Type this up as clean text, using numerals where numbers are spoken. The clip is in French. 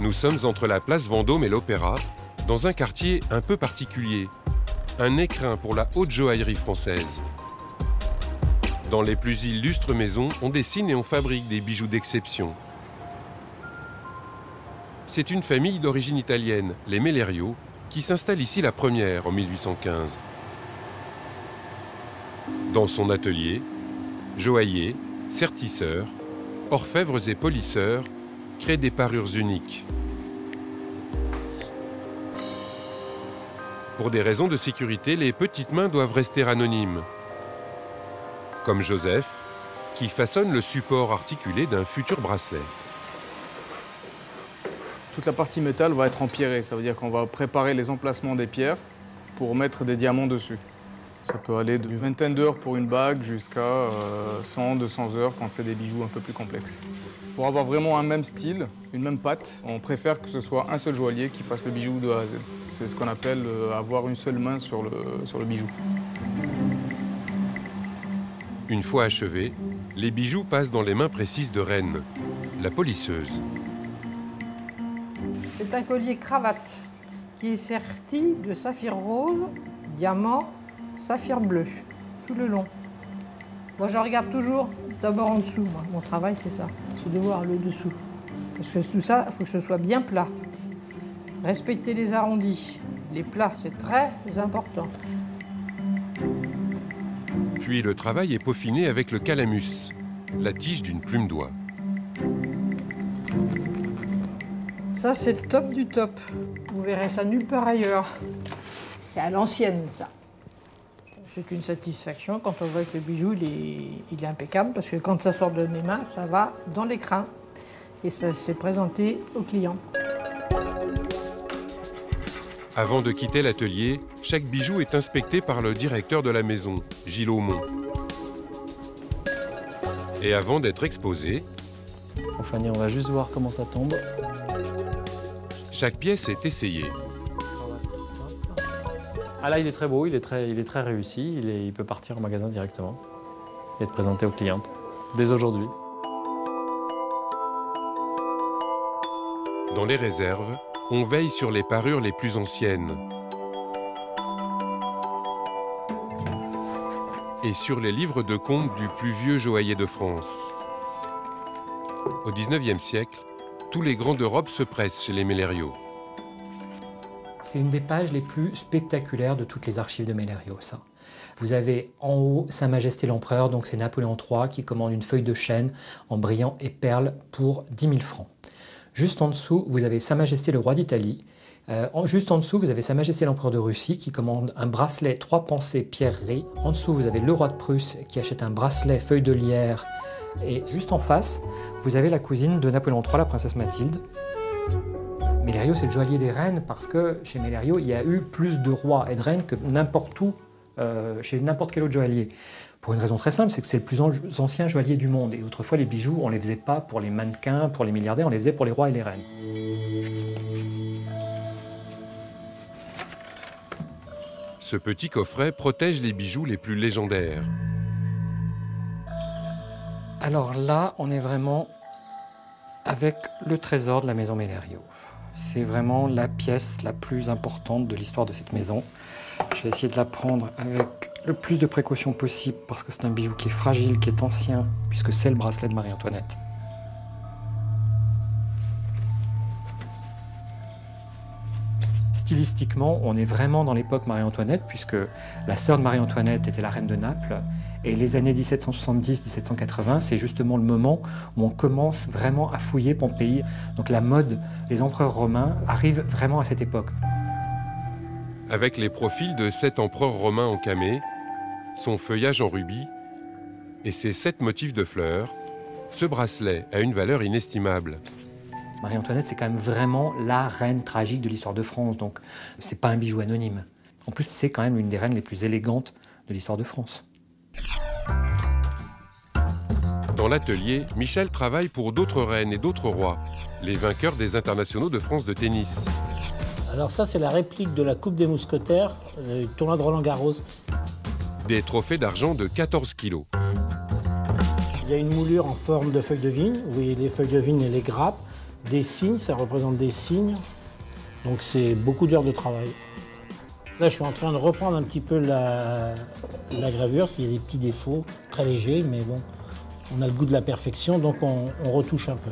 Nous sommes entre la place Vendôme et l'Opéra, dans un quartier un peu particulier, un écrin pour la haute joaillerie française. Dans les plus illustres maisons, on dessine et on fabrique des bijoux d'exception. C'est une famille d'origine italienne, les Mellerio, qui s'installe ici la première en 1815. Dans son atelier, joailliers, sertisseurs, orfèvres et polisseurs créent des parures uniques. Pour des raisons de sécurité, les petites mains doivent rester anonymes. Comme Joseph, qui façonne le support articulé d'un futur bracelet. Toute la partie métal va être empierrée, ça veut dire qu'on va préparer les emplacements des pierres pour mettre des diamants dessus. Ça peut aller d'une vingtaine d'heures pour une bague jusqu'à 100, 200 heures quand c'est des bijoux un peu plus complexes. Pour avoir vraiment un même style, une même patte, on préfère que ce soit un seul joaillier qui fasse le bijou de A à Z. C'est ce qu'on appelle avoir une seule main sur le bijou. Une fois achevés, les bijoux passent dans les mains précises de Reine, la polisseuse. C'est un collier cravate qui est serti de saphir rose, diamant, saphir bleu, tout le long. Moi, je regarde toujours d'abord en dessous. Moi. Mon travail, c'est ça, c'est de voir le dessous. Parce que tout ça, il faut que ce soit bien plat. Respecter les arrondis. Les plats, c'est très important. Puis le travail est peaufiné avec le calamus, la tige d'une plume d'oie. Ça, c'est le top du top. Vous verrez ça nulle part ailleurs. C'est à l'ancienne, ça. C'est une satisfaction quand on voit que le bijou il est impeccable, parce que quand ça sort de mes mains, ça va dans l'écrin. Et ça s'est présenté au client. Avant de quitter l'atelier, chaque bijou est inspecté par le directeur de la maison, Gilles Aumont. Et avant d'être exposé, Enfin, on va juste voir comment ça tombe. chaque pièce est essayée. Ah là, il est très beau, il est très réussi, il peut partir au magasin directement et être présenté aux clientes dès aujourd'hui. Dans les réserves, on veille sur les parures les plus anciennes et sur les livres de comptes du plus vieux joaillier de France. Au XIXe siècle, tous les grands d'Europe se pressent chez les Mellerio. C'est une des pages les plus spectaculaires de toutes les archives de Mellerio, ça. Vous avez en haut Sa Majesté l'Empereur, donc c'est Napoléon III qui commande une feuille de chêne en brillant et perles pour 10 000 francs. Juste en dessous, vous avez Sa Majesté le Roi d'Italie. Juste en dessous, vous avez Sa Majesté l'Empereur de Russie qui commande un bracelet 3 pensées pierreries. En dessous, vous avez le Roi de Prusse qui achète un bracelet feuille de lierre. Et juste en face, vous avez la cousine de Napoléon III, la princesse Mathilde. Mellerio, c'est le joaillier des reines parce que chez Mellerio, il y a eu plus de rois et de reines que n'importe où, chez n'importe quel autre joaillier. Pour une raison très simple, c'est que c'est le plus ancien joaillier du monde. Et autrefois, les bijoux, on ne les faisait pas pour les mannequins, pour les milliardaires, on les faisait pour les rois et les reines. Ce petit coffret protège les bijoux les plus légendaires. Alors là, on est vraiment avec le trésor de la maison Mellerio. C'est vraiment la pièce la plus importante de l'histoire de cette maison. Je vais essayer de la prendre avec le plus de précautions possible parce que c'est un bijou qui est fragile, qui est ancien, puisque c'est le bracelet de Marie-Antoinette. Stylistiquement, on est vraiment dans l'époque Marie-Antoinette, puisque la sœur de Marie-Antoinette était la reine de Naples. Et les années 1770-1780, c'est justement le moment où on commence vraiment à fouiller Pompéi. Donc la mode des empereurs romains arrive vraiment à cette époque. Avec les profils de 7 empereurs romains en camée, son feuillage en rubis et ses 7 motifs de fleurs, ce bracelet a une valeur inestimable. Marie-Antoinette, c'est quand même vraiment la reine tragique de l'histoire de France, donc c'est pas un bijou anonyme. En plus, c'est quand même l'une des reines les plus élégantes de l'histoire de France. Dans l'atelier, Michel travaille pour d'autres reines et d'autres rois, les vainqueurs des internationaux de France de tennis. Alors ça, c'est la réplique de la Coupe des Mousquetaires, le tournoi de Roland-Garros. Des trophées d'argent de 14 kilos. Il y a une moulure en forme de feuilles de vigne, vous voyez les feuilles de vigne et les grappes, des cygnes, ça représente des cygnes, donc c'est beaucoup d'heures de travail. Là, je suis en train de reprendre un petit peu la gravure, parce qu'il y a des petits défauts, très légers, mais bon, on a le goût de la perfection, donc on retouche un peu.